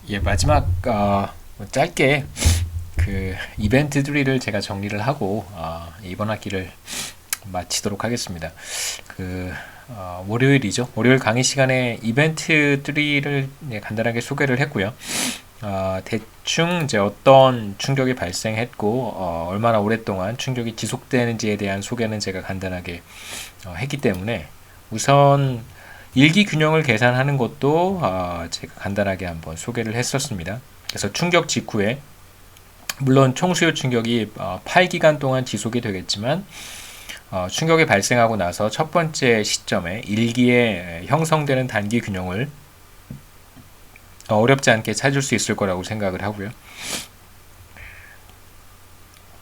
예, 마지막 짧게 그 이벤트 3를 제가 정리를 하고 이번 학기를 마치도록 하겠습니다. 그 월요일이죠. 월요일 강의 시간에 이벤트 3를 간단하게 소개를 했고요. 대충 이제 어떤 충격이 발생했고 얼마나 오랫동안 충격이 지속되는지에 대한 소개는 제가 간단하게 했기 때문에 우선 일기 균형을 계산하는 것도 제가 간단하게 한번 소개를 했었습니다. 그래서 충격 직후에 물론 총수요 충격이 8기간 동안 지속이 되겠지만 충격이 발생하고 나서 첫 번째 시점에 일기에 형성되는 단기 균형을 어렵지 않게 찾을 수 있을 거라고 생각을 하고요.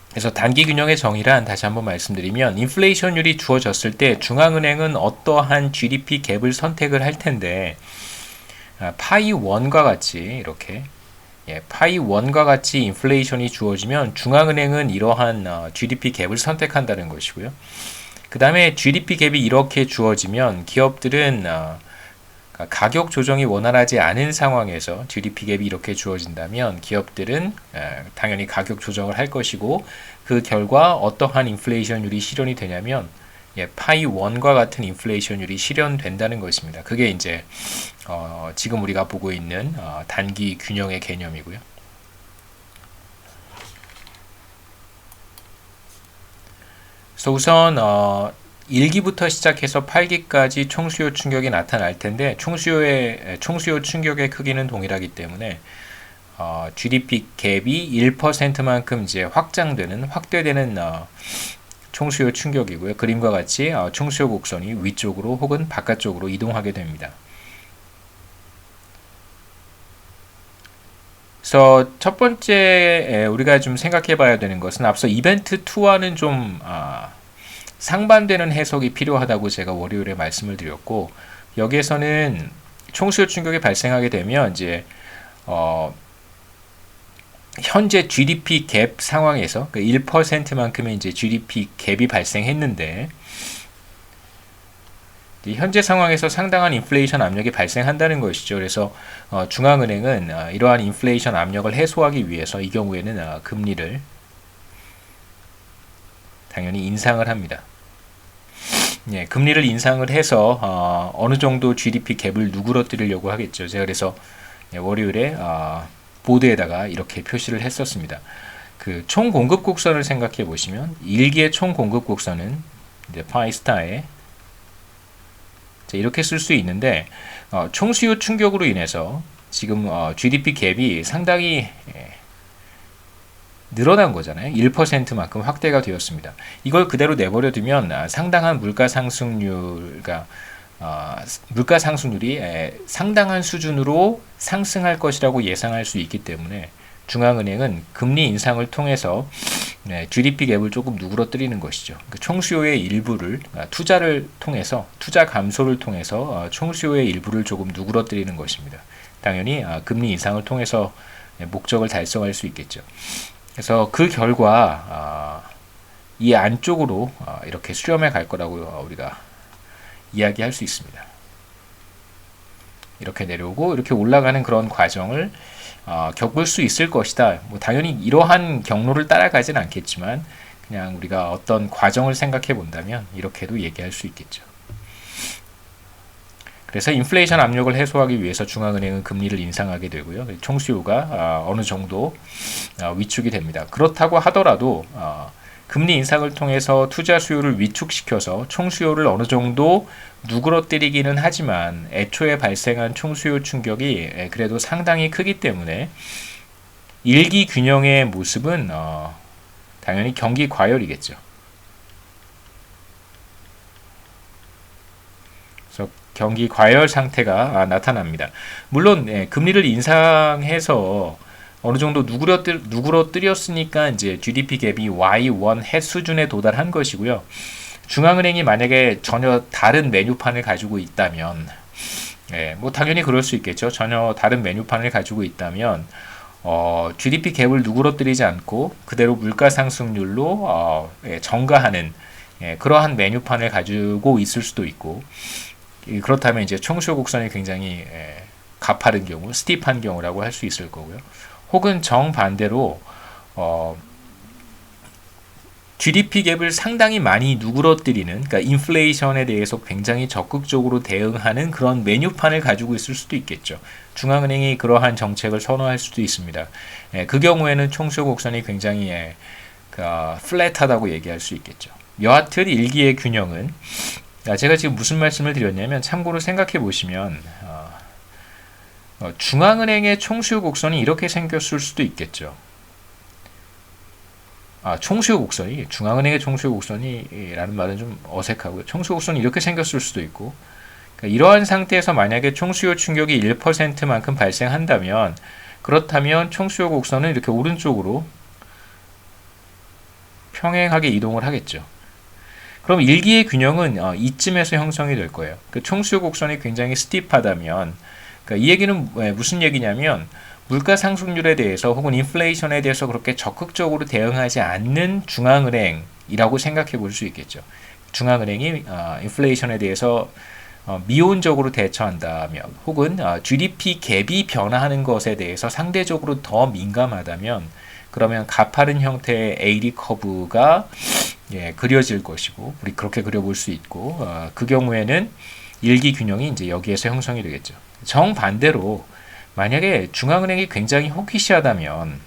그래서 단기 균형의 정의란 다시 한번 말씀드리면 인플레이션율이 주어졌을 때 중앙은행은 어떠한 GDP 갭을 선택을 할 텐데 파이 1과 같이 이렇게 파이 1과 같이 인플레이션이 주어지면 중앙은행은 이러한 GDP 갭을 선택한다는 것이고요. 그 다음에 GDP 갭이 이렇게 주어지면 기업들은 가격 조정이 원활하지 않은 상황에서 GDP 갭이 이렇게 주어진다면 기업들은 당연히 가격 조정을 할 것이고 그 결과 어떠한 인플레이션율이 실현이 되냐면 파이 1과 같은 인플레이션율이 실현된다는 것입니다. 그게 이제 지금 우리가 보고 있는 단기 균형의 개념이고요. 그래서 우선 1기부터 시작해서 8기까지 총수요 충격이 나타날 텐데 총수요 충격의 크기는 동일하기 때문에 GDP 갭이 1%만큼 이제 확대되는 총수요 충격이고요. 그림과 같이 총수요 곡선이 위쪽으로 혹은 바깥쪽으로 이동하게 됩니다. 그래서 첫 번째 우리가 좀 생각해 봐야 되는 것은 앞서 이벤트 2와는 좀 상반되는 해석이 필요하다고 제가 월요일에 말씀을 드렸고 여기에서는 총수요 충격이 발생하게 되면 이제 현재 GDP 갭 상황에서 1%만큼의 이제 GDP 갭이 발생했는데 현재 상황에서 상당한 인플레이션 압력이 발생한다는 것이죠. 그래서 중앙은행은 이러한 인플레이션 압력을 해소하기 위해서 이 경우에는 금리를 당연히 인상을 합니다. 금리를 인상을 해서 어느 정도 GDP 갭을 누그러뜨리려고 하겠죠. 제가 그래서 월요일에 보드에다가 이렇게 표시를 했었습니다. 그 총 공급 곡선을 생각해 보시면 일기의 총 공급 곡선은 이제 파이 스타에 이렇게 쓸 수 있는데 총수요 충격으로 인해서 지금 GDP 갭이 상당히 늘어난 거잖아요. 1%만큼 확대가 되었습니다. 이걸 그대로 내버려두면 상당한 물가 상승률이 상당한 수준으로 상승할 것이라고 예상할 수 있기 때문에 중앙은행은 금리 인상을 통해서 GDP 갭을 조금 누그러뜨리는 것이죠. 총수요의 일부를 투자를 통해서 투자 감소를 통해서 총수요의 일부를 조금 누그러뜨리는 것입니다. 당연히 금리 인상을 통해서 목적을 달성할 수 있겠죠. 그래서 그 결과 이 안쪽으로 이렇게 수렴해 갈 거라고 우리가 이야기할 수 있습니다. 이렇게 내려오고 이렇게 올라가는 그런 과정을 겪을 수 있을 것이다. 뭐 당연히 이러한 경로를 따라가진 않겠지만 그냥 우리가 어떤 과정을 생각해 본다면 이렇게도 얘기할 수 있겠죠. 그래서 인플레이션 압력을 해소하기 위해서 중앙은행은 금리를 인상하게 되고요. 총수요가 어느 정도 위축이 됩니다. 그렇다고 하더라도 금리 인상을 통해서 투자 수요를 위축시켜서 총수요를 어느 정도 누그러뜨리기는 하지만 애초에 발생한 총수요 충격이 그래도 상당히 크기 때문에 일기 균형의 모습은 당연히 경기 과열이겠죠. 그래서 경기 과열 상태가 나타납니다. 물론 금리를 인상해서 어느 정도 누그러뜨렸으니까 이제 GDP 갭이 Y1 해 수준에 도달한 것이고요. 중앙은행이 만약에 전혀 다른 메뉴판을 가지고 있다면, 뭐 당연히 그럴 수 있겠죠. 전혀 다른 메뉴판을 가지고 있다면, GDP 갭을 누그러뜨리지 않고 그대로 물가 상승률로 전가하는 그러한 메뉴판을 가지고 있을 수도 있고, 그렇다면 이제 총수요 곡선이 굉장히 가파른 경우, 스티프한 경우라고 할 수 있을 거고요. 혹은 정반대로 GDP 갭을 상당히 많이 누그러뜨리는, 그러니까 인플레이션에 대해서 굉장히 적극적으로 대응하는 그런 메뉴판을 가지고 있을 수도 있겠죠. 중앙은행이 그러한 정책을 선호할 수도 있습니다. 그 경우에는 총수요 곡선이 굉장히 플랫하다고 얘기할 수 있겠죠. 여하튼 일기의 균형은, 제가 지금 무슨 말씀을 드렸냐면 참고로 생각해 보시면 중앙은행의 총수요 곡선이 이렇게 생겼을 수도 있겠죠. 총수요 곡선이, 중앙은행의 총수요 곡선이라는 말은 좀 어색하고요. 총수요 곡선이 이렇게 생겼을 수도 있고, 그러니까 이러한 상태에서 만약에 총수요 충격이 1%만큼 발생한다면, 그렇다면 총수요 곡선은 이렇게 오른쪽으로 평행하게 이동을 하겠죠. 그럼 일기의 균형은 이쯤에서 형성이 될 거예요. 그 총수요 곡선이 굉장히 스티프하다면, 그러니까 이 얘기는 무슨 얘기냐면, 물가 상승률에 대해서 혹은 인플레이션에 대해서 그렇게 적극적으로 대응하지 않는 중앙은행이라고 생각해 볼 수 있겠죠. 중앙은행이 인플레이션에 대해서 미온적으로 대처한다면, 혹은 GDP 갭이 변화하는 것에 대해서 상대적으로 더 민감하다면, 그러면 가파른 형태의 AD 커브가 그려질 것이고, 우리 그렇게 그려볼 수 있고, 그 경우에는 일기 균형이 이제 여기에서 형성이 되겠죠. 정반대로 만약에 중앙은행이 굉장히 호키시하다면,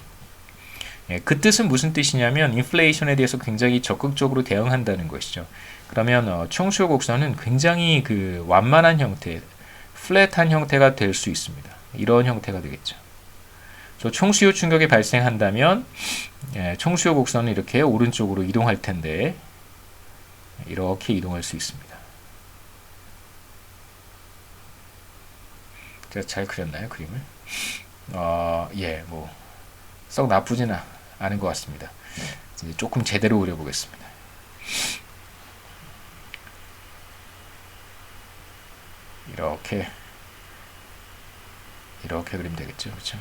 그 뜻은 무슨 뜻이냐면 인플레이션에 대해서 굉장히 적극적으로 대응한다는 것이죠. 그러면 총수요 곡선은 굉장히 그 완만한 형태, 플랫한 형태가 될 수 있습니다. 이런 형태가 되겠죠. 총수요 충격이 발생한다면 총수요 곡선은 이렇게 오른쪽으로 이동할 텐데, 이렇게 이동할 수 있습니다. 제가 잘 그렸나요, 그림을? 썩 나쁘지는 않은 것 같습니다. 이제 조금 제대로 그려보겠습니다. 이렇게 그리면 되겠죠, 그렇죠?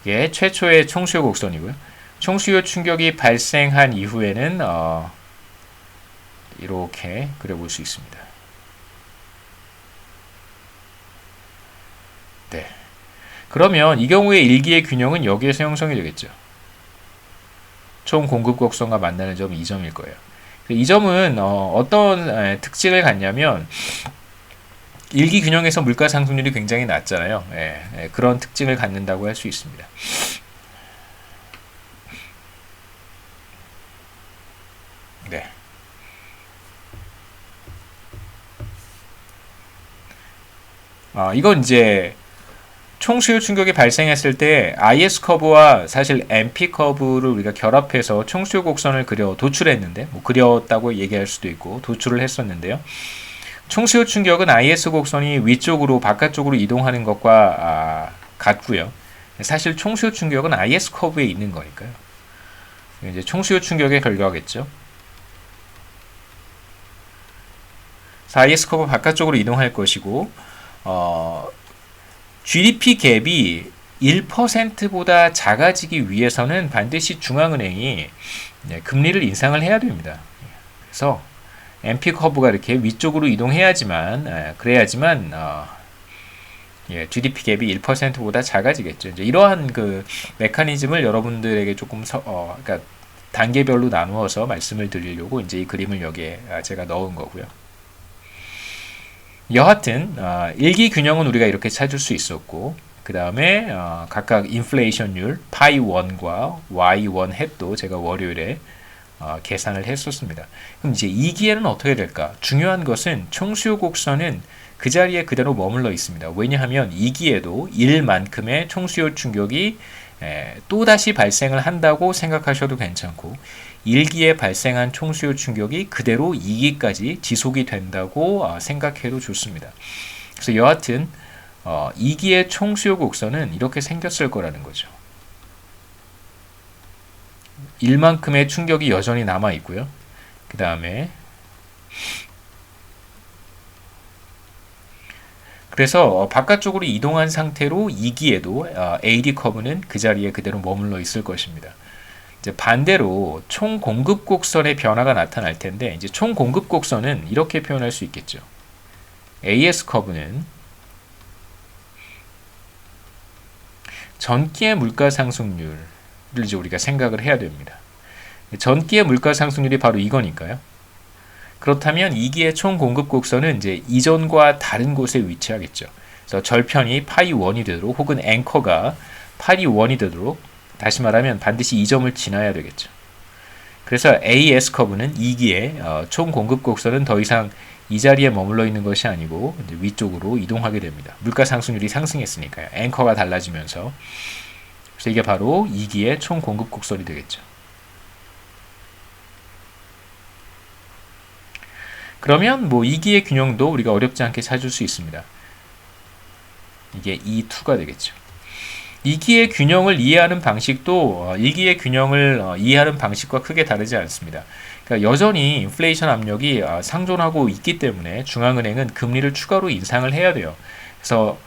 이게 최초의 총수요 곡선이고요. 총수요 충격이 발생한 이후에는 이렇게 그려볼 수 있습니다. 네. 그러면 이 경우에 일기의 균형은 여기에서 형성이 되겠죠. 총 공급 곡선과 만나는 점이 이 점일 거예요. 이 점은 어떤 특징을 갖냐면, 일기 균형에서 물가 상승률이 굉장히 낮잖아요. 그런 특징을 갖는다고 할 수 있습니다. 네. 이건 이제 총수요 충격이 발생했을 때 IS 커브와 사실 MP 커브를 우리가 결합해서 총수요 곡선을 도출했는데, 그렸다고 얘기할 수도 있고 도출을 했었는데요. 총수요 충격은 IS 곡선이 위쪽으로 바깥쪽으로 이동하는 것과 같고요. 사실 총수요 충격은 IS 커브에 있는 거니까요. 이제 총수요 충격의 결과겠죠. IS 커브 바깥쪽으로 이동할 것이고, GDP 갭이 1%보다 작아지기 위해서는 반드시 중앙은행이 금리를 인상을 해야 됩니다. 그래서 MP 커브가 이렇게 위쪽으로 이동해야지만, 그래야지만 GDP 갭이 1%보다 작아지겠죠. 이제 이러한 그 메커니즘을 여러분들에게 조금 그러니까 단계별로 나누어서 말씀을 드리려고 이제 이 그림을 여기에 제가 넣은 거고요. 여하튼 일기 균형은 우리가 이렇게 찾을 수 있었고, 그 다음에 각각 인플레이션율 파이1과 y1 햇도 제가 월요일에 계산을 했었습니다. 그럼 이제 2기에는 어떻게 될까? 중요한 것은 총수요 곡선은 그 자리에 그대로 머물러 있습니다. 왜냐하면 2기에도 1만큼의 총수요 충격이 또다시 발생을 한다고 생각하셔도 괜찮고, 1기에 발생한 총수요 충격이 그대로 2기까지 지속이 된다고 생각해도 좋습니다. 그래서 여하튼 2기의 총수요 곡선은 이렇게 생겼을 거라는 거죠. 1만큼의 충격이 여전히 남아 있고요. 그 다음에 그래서 바깥쪽으로 이동한 상태로 2기에도 AD 커브는 그 자리에 그대로 머물러 있을 것입니다. 이제 반대로 총 공급 곡선의 변화가 나타날 텐데, 이제 총 공급 곡선은 이렇게 표현할 수 있겠죠. AS 커브는 전기의 물가 상승률을 이제 우리가 생각을 해야 됩니다. 전기의 물가 상승률이 바로 이거니까요. 그렇다면 2기의 총 공급 곡선은 이제 이전과 다른 곳에 위치하겠죠. 그래서 절편이 파이 1이 되도록 혹은 앵커가 파이 1이 되도록 다시 말하면 반드시 이 점을 지나야 되겠죠. 그래서 AS 커브는 2기의 총 공급 곡선은 더 이상 이 자리에 머물러 있는 것이 아니고 이제 위쪽으로 이동하게 됩니다. 물가 상승률이 상승했으니까요. 앵커가 달라지면서. 그래서 이게 바로 2기의 총 공급 곡선이 되겠죠. 그러면 뭐 2기의 균형도 우리가 어렵지 않게 찾을 수 있습니다. 이게 E2가 되겠죠. 2기의 균형을 이해하는 방식도 1기의 균형을 이해하는 방식과 크게 다르지 않습니다. 그러니까 여전히 인플레이션 압력이 상존하고 있기 때문에 중앙은행은 금리를 추가로 인상을 해야 돼요. 그래서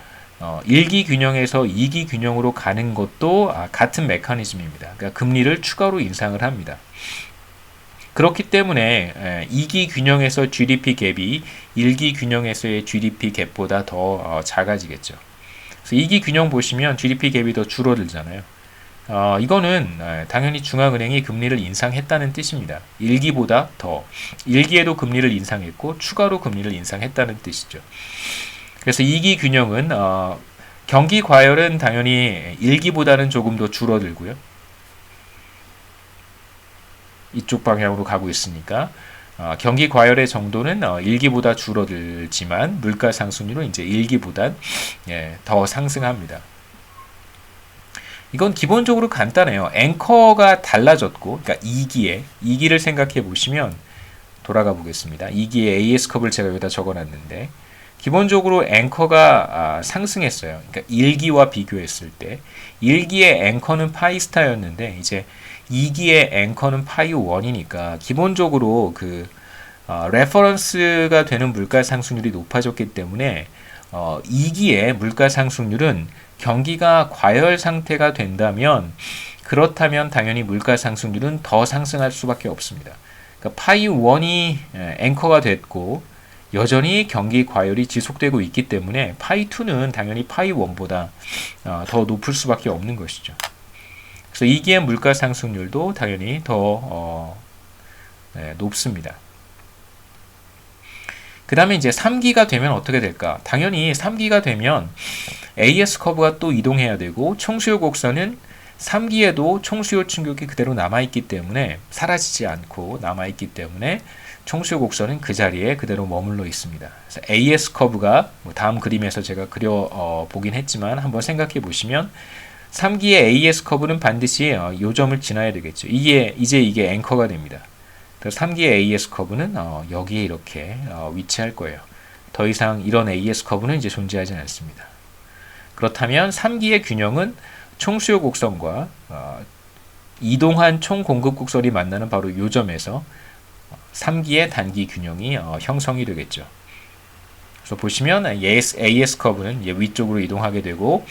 1기 균형에서 2기 균형으로 가는 것도 같은 메커니즘입니다. 그러니까 금리를 추가로 인상을 합니다. 그렇기 때문에 2기 균형에서 GDP 갭이 1기 균형에서의 GDP 갭보다 더 작아지겠죠. 그래서 2기 균형 보시면 GDP 갭이 더 줄어들잖아요. 이거는 당연히 중앙은행이 금리를 인상했다는 뜻입니다. 1기보다 더 1기에도 금리를 인상했고 추가로 금리를 인상했다는 뜻이죠. 그래서 2기 균형은 경기 과열은 당연히 1기보다는 조금 더 줄어들고요. 이쪽 방향으로 가고 있으니까 경기 과열의 정도는 1기보다 줄어들지만 물가 상승률은 이제 1기보다 더 상승합니다. 이건 기본적으로 간단해요. 앵커가 달라졌고, 그러니까 2기를 생각해 보시면 돌아가 보겠습니다. 2기의 AS 컵을 제가 여기다 적어놨는데 기본적으로 앵커가 상승했어요. 그러니까 1기와 비교했을 때 1기의 앵커는 파이스타였는데 이제 2기의 앵커는 파이 1이니까 기본적으로 그 레퍼런스가 되는 물가 상승률이 높아졌기 때문에 2기의 물가 상승률은 경기가 과열 상태가 된다면 그렇다면 당연히 물가 상승률은 더 상승할 수밖에 없습니다. 그러니까 파이 1이 앵커가 됐고 여전히 경기 과열이 지속되고 있기 때문에 파이 2는 당연히 파이 1보다 더 높을 수밖에 없는 것이죠. 그래서 2기의 물가 상승률도 당연히 더 높습니다. 그 다음에 이제 3기가 되면 어떻게 될까? 당연히 3기가 되면 AS 커브가 또 이동해야 되고 총수요 곡선은 3기에도 총수요 충격이 그대로 남아있기 때문에 사라지지 않고 남아있기 때문에 총수요 곡선은 그 자리에 그대로 머물러 있습니다. 그래서 AS 커브가 다음 그림에서 제가 그려보긴 했지만 한번 생각해 보시면 3기의 AS 커브는 반드시 이 점을 지나야 되겠죠. 이제 이게 앵커가 됩니다. 그래서 3기의 AS 커브는 여기에 이렇게 위치할 거예요. 더 이상 이런 AS 커브는 이제 존재하지 않습니다. 그렇다면 3기의 균형은 총수요 곡선과 이동한 총 공급 곡선이 만나는 바로 이 점에서 3기의 단기 균형이 형성이 되겠죠. 그래서 보시면 AS 커브는 위쪽으로 이동하게 되고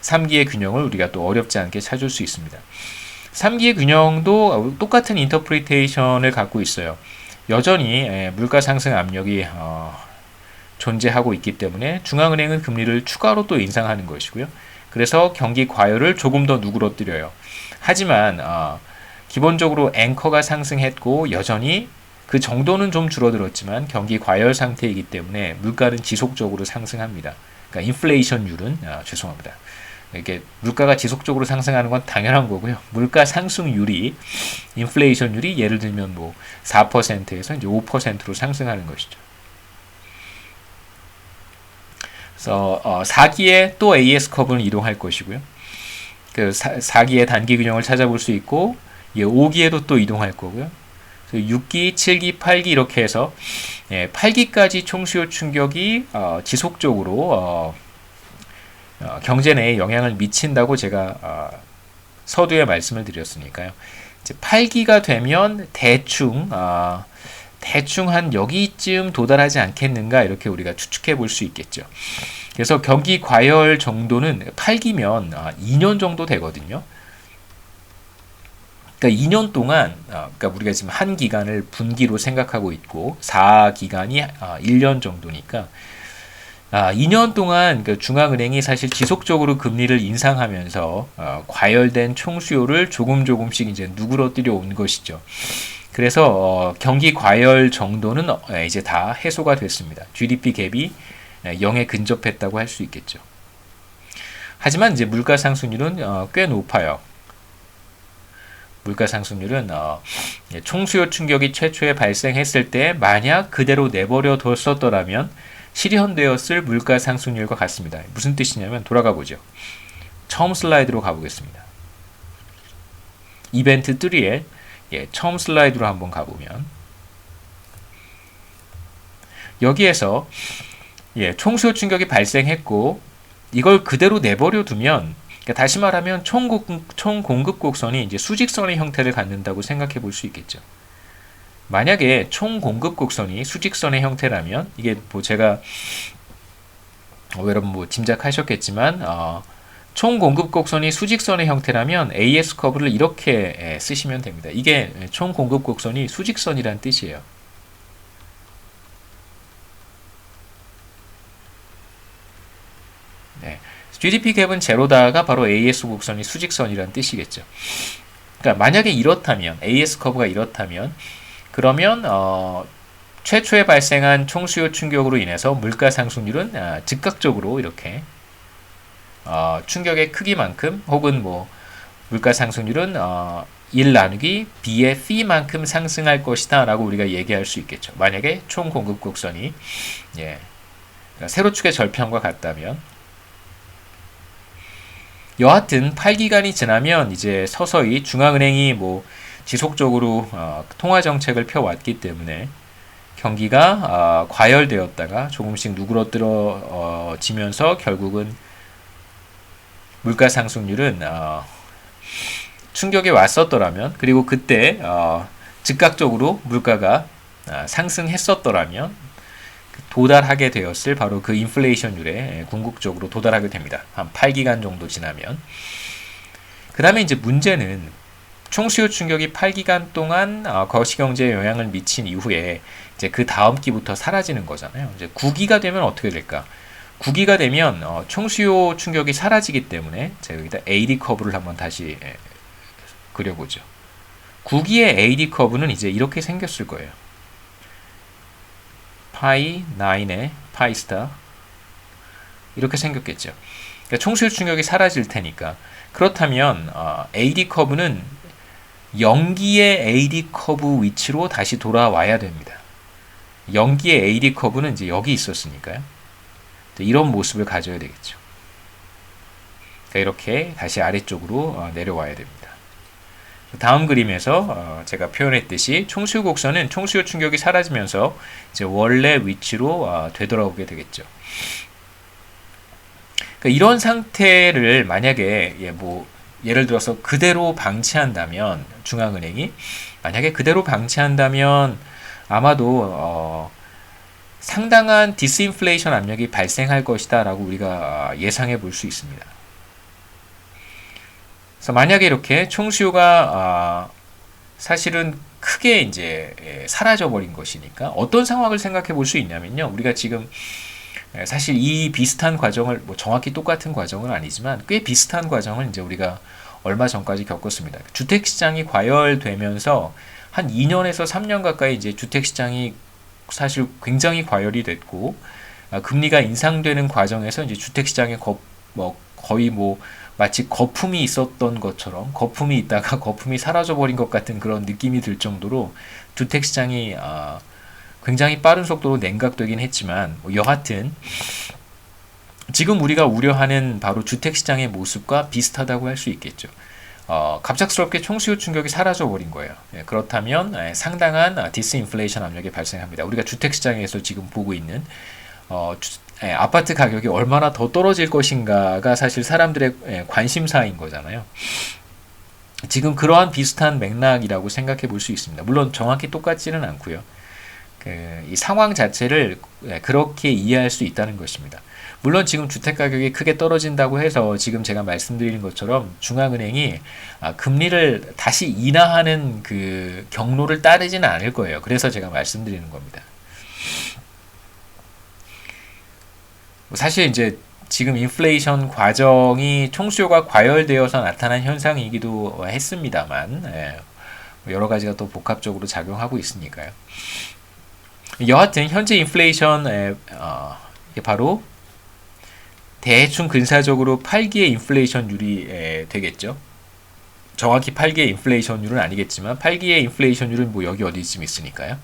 3기의 균형을 우리가 또 어렵지 않게 찾을 수 있습니다. 3기의 균형도 똑같은 인터프리테이션을 갖고 있어요. 여전히 물가 상승 압력이 존재하고 있기 때문에 중앙은행은 금리를 추가로 또 인상하는 것이고요. 그래서 경기 과열을 조금 더 누그러뜨려요. 하지만 기본적으로 앵커가 상승했고 여전히 그 정도는 좀 줄어들었지만 경기 과열 상태이기 때문에 물가는 지속적으로 상승합니다. 그러니까 인플레이션율은 죄송합니다. 이게 물가가 지속적으로 상승하는 건 당연한 거고요. 물가 상승률이 인플레이션율이 예를 들면 뭐 4%에서 이제 5%로 상승하는 것이죠. 그래서 4기에 또 AS 커브는 이동할 것이고요. 그 4기의 단기 균형을 찾아볼 수 있고 5기에도 또 이동할 거고요. 6기, 7기, 8기 이렇게 해서 8기까지 총수요 충격이 지속적으로 경제 내에 영향을 미친다고 제가 서두에 말씀을 드렸으니까요. 이제 8기가 되면 대충 한 여기쯤 도달하지 않겠는가 이렇게 우리가 추측해 볼 수 있겠죠. 그래서 경기 과열 정도는 8기면 2년 정도 되거든요. 그러니까 2년 동안 그러니까 우리가 지금 한 기간을 분기로 생각하고 있고 4기간이 1년 정도니까 2년 동안 그 중앙은행이 사실 지속적으로 금리를 인상하면서 과열된 총수요를 조금씩 이제 누그러뜨려 온 것이죠. 그래서 경기 과열 정도는 이제 다 해소가 됐습니다. GDP 갭이 0에 근접했다고 할 수 있겠죠. 하지만 이제 물가 상승률은 꽤 높아요. 물가 상승률은 총수요 충격이 최초에 발생했을 때 만약 그대로 내버려 뒀었더라면 실현되었을 물가 상승률과 같습니다. 무슨 뜻이냐면 돌아가 보죠. 처음 슬라이드로 가보겠습니다. 이벤트 3에 처음 슬라이드로 한번 가보면 여기에서 총수요 충격이 발생했고 이걸 그대로 내버려 두면 그러니까 다시 말하면 총 공급 곡선이 이제 수직선의 형태를 갖는다고 생각해 볼 수 있겠죠. 만약에 총 공급 곡선이 수직선의 형태라면 이게 뭐 제가 여러분 뭐 짐작하셨겠지만 총 공급 곡선이 수직선의 형태라면 AS 커브를 이렇게 쓰시면 됩니다. 이게 총 공급 곡선이 수직선이란 뜻이에요. 네. GDP 갭은 제로다가 바로 AS 곡선이 수직선이란 뜻이겠죠. 그러니까 만약에 이렇다면 AS 커브가 이렇다면 그러면 최초에 발생한 총수요 충격으로 인해서 물가 상승률은 즉각적으로 이렇게 충격의 크기만큼 혹은 뭐 물가 상승률은 1 나누기 B의 P만큼 상승할 것이다 라고 우리가 얘기할 수 있겠죠. 만약에 총 공급 곡선이 세로축의 절편과 같다면 여하튼 8기간이 지나면 이제 서서히 중앙은행이 뭐 지속적으로 통화 정책을 펴왔기 때문에 경기가 과열되었다가 조금씩 누그러뜨려지면서 결국은 물가 상승률은 충격에 왔었더라면 그리고 그때 즉각적으로 물가가 상승했었더라면 도달하게 되었을 바로 그 인플레이션율에 궁극적으로 도달하게 됩니다. 한 8기간 정도 지나면. 그 다음에 이제 문제는 총수요 충격이 8기간 동안 거시경제에 영향을 미친 이후에 이제 그 다음 기부터 사라지는 거잖아요. 이제 9기가 되면 어떻게 될까? 9기가 되면 총수요 충격이 사라지기 때문에 제가 여기다 AD 커브를 한번 다시 그려보죠. 9기의 AD 커브는 이제 이렇게 생겼을 거예요. 파이 9의 파이 스타 이렇게 생겼겠죠. 그러니까 총수요 충격이 사라질 테니까 그렇다면 AD 커브는 0기의 AD 커브 위치로 다시 돌아와야 됩니다. 0기의 AD 커브는 이제 여기 있었으니까요. 이런 모습을 가져야 되겠죠. 그러니까 이렇게 다시 아래쪽으로 내려와야 됩니다. 다음 그림에서 제가 표현했듯이 총수요 곡선은 총수요 충격이 사라지면서 이제 원래 위치로 되돌아오게 되겠죠. 그러니까 이런 상태를 만약에 뭐 예를 들어서 그대로 방치한다면 중앙은행이 만약에 그대로 방치한다면 아마도 상당한 디스인플레이션 압력이 발생할 것이다 라고 우리가 예상해 볼 수 있습니다. 그래서 만약에 이렇게 총수요가 사실은 크게 이제 사라져 버린 것이니까 어떤 상황을 생각해 볼 수 있냐면요. 우리가 지금 사실 이 비슷한 과정을 뭐 정확히 똑같은 과정은 아니지만 꽤 비슷한 과정을 이제 우리가 얼마 전까지 겪었습니다. 주택 시장이 과열되면서 한 2년에서 3년 가까이 이제 주택 시장이 사실 굉장히 과열이 됐고 금리가 인상되는 과정에서 이제 주택 시장에 거의 뭐 마치 거품이 있었던 것처럼 거품이 있다가 거품이 사라져 버린 것 같은 그런 느낌이 들 정도로 주택 시장이 굉장히 빠른 속도로 냉각되긴 했지만 여하튼 지금 우리가 우려하는 바로 주택 시장의 모습과 비슷하다고 할 수 있겠죠. 갑작스럽게 총수요 충격이 사라져 버린 거예요. 그렇다면 상당한 디스인플레이션 압력이 발생합니다. 우리가 주택 시장에서 지금 보고 있는 아파트 가격이 얼마나 더 떨어질 것인가가 사실 사람들의 관심사인 거잖아요. 지금 그러한 비슷한 맥락이라고 생각해 볼 수 있습니다. 물론 정확히 똑같지는 않고요. 이 상황 자체를 그렇게 이해할 수 있다는 것입니다. 물론 지금 주택 가격이 크게 떨어진다고 해서 지금 제가 말씀드리는 것처럼 중앙은행이 금리를 다시 인하하는 그 경로를 따르지는 않을 거예요. 그래서 제가 말씀드리는 겁니다. 사실 이제 지금 인플레이션 과정이 총수요가 과열되어서 나타난 현상이기도 했습니다만, 여러 가지가 또 복합적으로 작용하고 있으니까요. 여하튼 현재 인플레이션 이게 바로 대충 근사적으로 8기의 인플레이션율이 되겠죠. 정확히 8기의 인플레이션율은 아니겠지만 8기의 인플레이션율은 뭐 여기 어디쯤 있으니까요.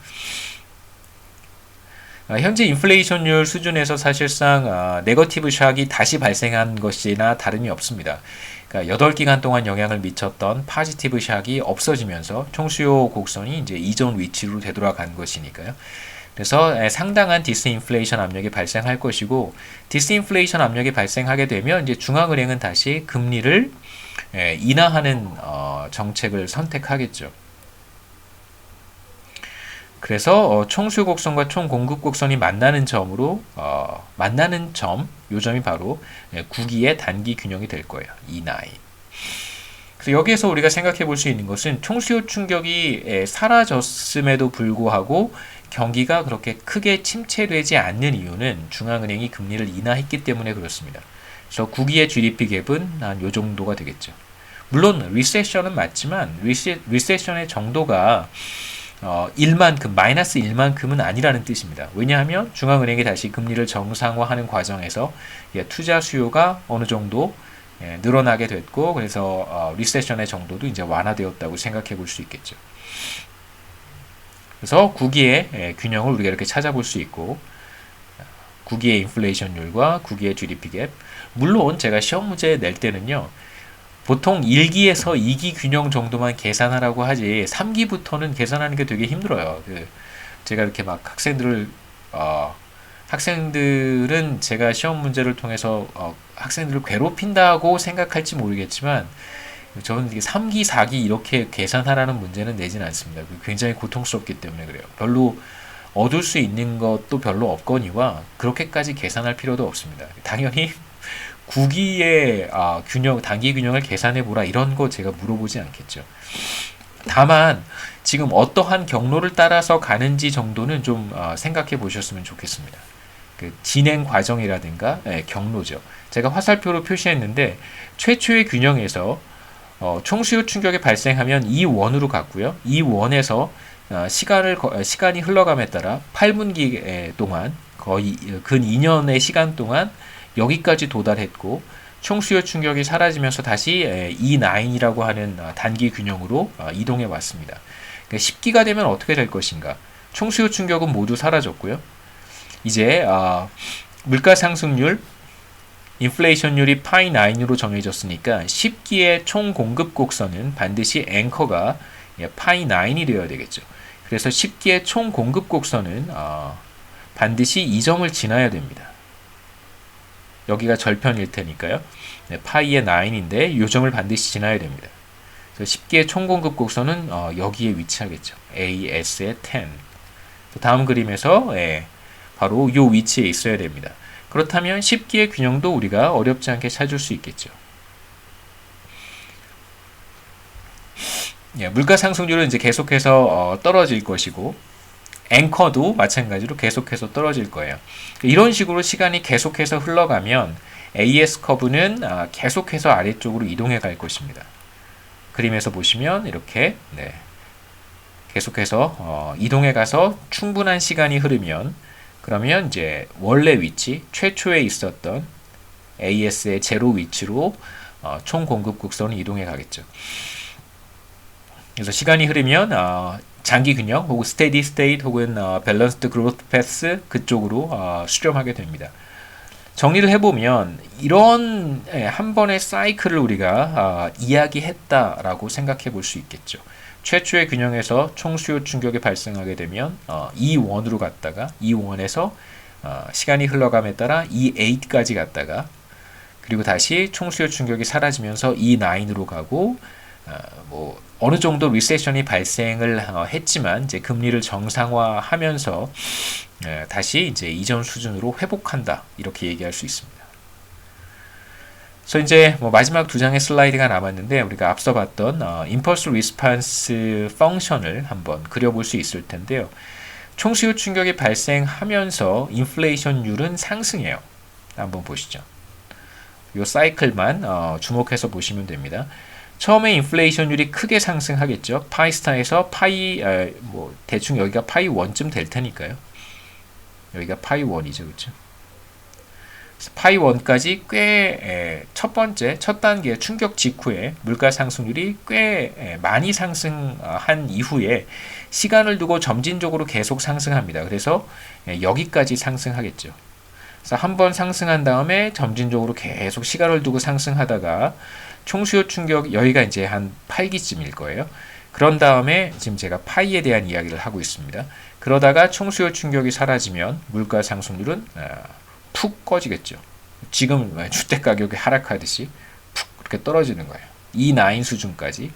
현재 인플레이션율 수준에서 사실상 네거티브 샥이 다시 발생한 것이나 다름이 없습니다. 그러니까 8기간 동안 영향을 미쳤던 파지티브 샥이 없어지면서 총수요 곡선이 이제 이전 위치로 되돌아간 것이니까요. 그래서 상당한 디스인플레이션 압력이 발생할 것이고, 디스인플레이션 압력이 발생하게 되면 이제 중앙은행은 다시 금리를 인하하는 정책을 선택하겠죠. 그래서 총수요 곡선과 총 공급 곡선이 만나는 점으로 요점이 바로 9기의 단기 균형이 될 거예요. E9. 그래서 여기에서 우리가 생각해 볼 수 있는 것은 총수요 충격이 사라졌음에도 불구하고 경기가 그렇게 크게 침체되지 않는 이유는 중앙은행이 금리를 인하했기 때문에 그렇습니다. 그래서 9기의 GDP 갭은 한 요 정도가 되겠죠. 물론 리세션은 맞지만 리세션의 정도가 1만큼, 마이너스 1만큼은 아니라는 뜻입니다. 왜냐하면 중앙은행이 다시 금리를 정상화하는 과정에서 투자 수요가 어느 정도 늘어나게 됐고, 그래서 리세션의 정도도 이제 완화되었다고 생각해 볼 수 있겠죠. 그래서 9기의 균형을 우리가 이렇게 찾아볼 수 있고, 9기의 인플레이션율과 9기의 GDP 갭. 물론 제가 시험 문제 낼 때는요, 보통 1기에서 2기 균형 정도만 계산하라고 하지 3기부터는 계산하는 게 되게 힘들어요. 제가 이렇게 막 학생들은 제가 시험 문제를 통해서 학생들을 괴롭힌다고 생각할지 모르겠지만, 저는 3기, 4기 이렇게 계산하라는 문제는 내진 않습니다. 굉장히 고통스럽기 때문에 그래요. 별로 얻을 수 있는 것도 별로 없거니와 그렇게까지 계산할 필요도 없습니다. 당연히 9기의 단기 균형을 계산해 보라 이런 거 제가 물어보지 않겠죠. 다만 지금 어떠한 경로를 따라서 가는지 정도는 좀 생각해 보셨으면 좋겠습니다. 그 진행 과정이라든가 경로죠. 제가 화살표로 표시했는데 최초의 균형에서 총수요 충격이 발생하면 이 원으로 갔고요. 이 원에서 시간이 흘러감에 따라 8분기 동안 거의 근 2년의 시간 동안 여기까지 도달했고, 총수요 충격이 사라지면서 다시 E9이라고 하는 단기 균형으로 이동해 왔습니다. 그러니까 10기가 되면 어떻게 될 것인가? 총수요 충격은 모두 사라졌고요. 이제 물가 상승률, 인플레이션율이 파이 9으로 정해졌으니까 10기의 총 공급 곡선은 반드시 앵커가 파이 9이 되어야 되겠죠. 그래서 10기의 총 공급 곡선은 반드시 이 점을 지나야 됩니다. 여기가 절편일 테니까요. 파이의 9인데 이 점을 반드시 지나야 됩니다. 그래서 10기의 총 공급 곡선은 여기에 위치하겠죠. AS의 10. 다음 그림에서 바로 이 위치에 있어야 됩니다. 그렇다면 10기의 균형도 우리가 어렵지 않게 찾을 수 있겠죠. 물가 상승률은 이제 계속해서 떨어질 것이고, 앵커도 마찬가지로 계속해서 떨어질 거예요. 이런 식으로 시간이 계속해서 흘러가면 AS 커브는 계속해서 아래쪽으로 이동해 갈 것입니다. 그림에서 보시면 이렇게 계속해서 이동해 가서 충분한 시간이 흐르면, 그러면 이제 원래 위치, 최초에 있었던 AS의 제로 위치로 총 공급 곡선은 이동해 가겠죠. 그래서 시간이 흐르면 장기 균형 혹은 스테디 스테이트 혹은 밸런스드 그로스 패스 그쪽으로 수렴하게 됩니다. 정리를 해보면 이런 한 번의 사이클을 우리가 이야기했다라고 생각해 볼 수 있겠죠. 최초의 균형에서 총수요 충격이 발생하게 되면 E1으로 갔다가 E1에서 시간이 흘러감에 따라 E8까지 갔다가, 그리고 다시 총수요 충격이 사라지면서 E9으로 가고, 뭐 어느 정도 리세션이 발생을 했지만 이제 금리를 정상화하면서 다시 이제 이전 수준으로 회복한다, 이렇게 얘기할 수 있습니다. 그래서 이제 뭐 마지막 두 장의 슬라이드가 남았는데, 우리가 앞서 봤던 임펄스 리스판스 펑션을 한번 그려볼 수 있을 텐데요. 총수요 충격이 발생하면서 인플레이션율은 상승해요. 한번 보시죠. 이 사이클만 주목해서 보시면 됩니다. 처음에 인플레이션율이 크게 상승하겠죠. 파이스타에서 파이 뭐 대충 여기가 파이 1쯤 될 테니까요. 여기가 파이 1이죠, 그렇죠? 파이 1까지 꽤 첫 번째 첫 단계 충격 직후에 물가 상승률이 꽤 많이 상승한 이후에 시간을 두고 점진적으로 계속 상승합니다. 그래서 여기까지 상승하겠죠. 그래서 한번 상승한 다음에 점진적으로 계속 시간을 두고 상승하다가 총수요 충격 여기가 이제 한 8기쯤일 거예요. 그런 다음에 지금 제가 파이에 대한 이야기를 하고 있습니다. 그러다가 총수요 충격이 사라지면 물가 상승률은 푹 꺼지겠죠. 지금 주택 가격이 하락하듯이 푹 그렇게 떨어지는 거예요. E9 수준까지.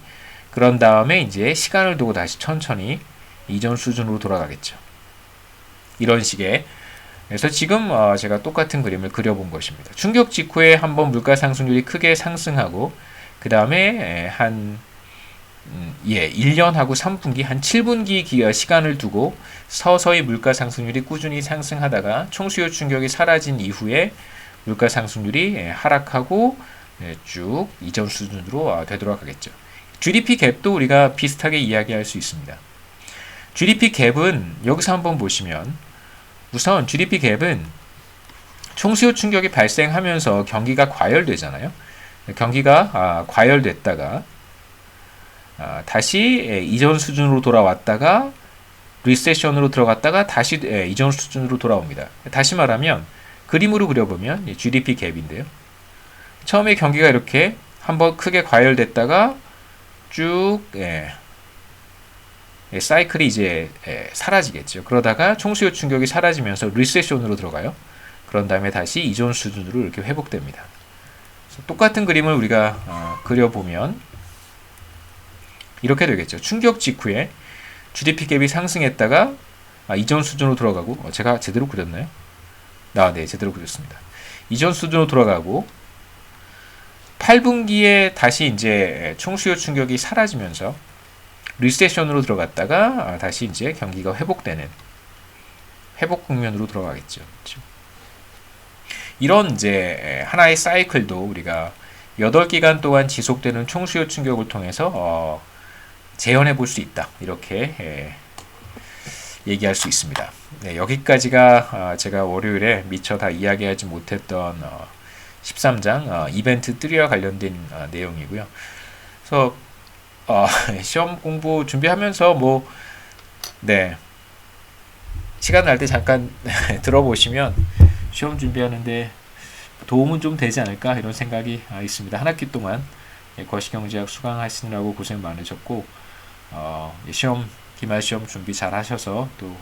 그런 다음에 이제 시간을 두고 다시 천천히 이전 수준으로 돌아가겠죠. 이런 식의. 그래서 지금 제가 똑같은 그림을 그려본 것입니다. 충격 직후에 한번 물가 상승률이 크게 상승하고 그 다음에 한 1년하고 3분기, 한 7분기 시간을 두고 서서히 물가 상승률이 꾸준히 상승하다가 총수요 충격이 사라진 이후에 물가 상승률이 하락하고 쭉 이전 수준으로 되돌아가겠죠. GDP 갭도 우리가 비슷하게 이야기할 수 있습니다. GDP 갭은 여기서 한번 보시면 우선 GDP 갭은 총수요 충격이 발생하면서 경기가 과열되잖아요. 경기가 과열됐다가 다시 이전 수준으로 돌아왔다가 리세션으로 들어갔다가 다시 이전 수준으로 돌아옵니다. 다시 말하면 그림으로 그려보면 GDP 갭인데요. 처음에 경기가 이렇게 한번 크게 과열됐다가 쭉 사이클이 이제 사라지겠죠. 그러다가 총수요 충격이 사라지면서 리세션으로 들어가요. 그런 다음에 다시 이전 수준으로 이렇게 회복됩니다. 똑같은 그림을 우리가 그려보면 이렇게 되겠죠. 충격 직후에 GDP 갭이 상승했다가 이전 수준으로 돌아가고 제가 제대로 그렸나요? 네, 제대로 그렸습니다. 이전 수준으로 돌아가고 8분기에 다시 이제 총수요 충격이 사라지면서 리세션으로 들어갔다가 다시 이제 경기가 회복되는 회복 국면으로 들어가겠죠. 그렇죠? 이런 이제 하나의 사이클도 우리가 8기간 동안 지속되는 총수요 충격을 통해서 재현해 볼 수 있다. 이렇게 얘기할 수 있습니다. 네, 여기까지가 제가 월요일에 미처 다 이야기하지 못했던 13장 이벤트 3와 관련된 내용이고요. 그래서 시험 공부 준비하면서 시간 날 때 잠깐 들어보시면 시험 준비하는데 도움은 좀 되지 않을까 이런 생각이 있습니다. 한 학기 동안 거시경제학 수강하시느라고 고생 많으셨고 기말 시험 준비 잘 하셔서 또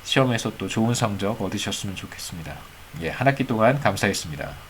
시험에서 또 좋은 성적 얻으셨으면 좋겠습니다. 한 학기 동안 감사했습니다.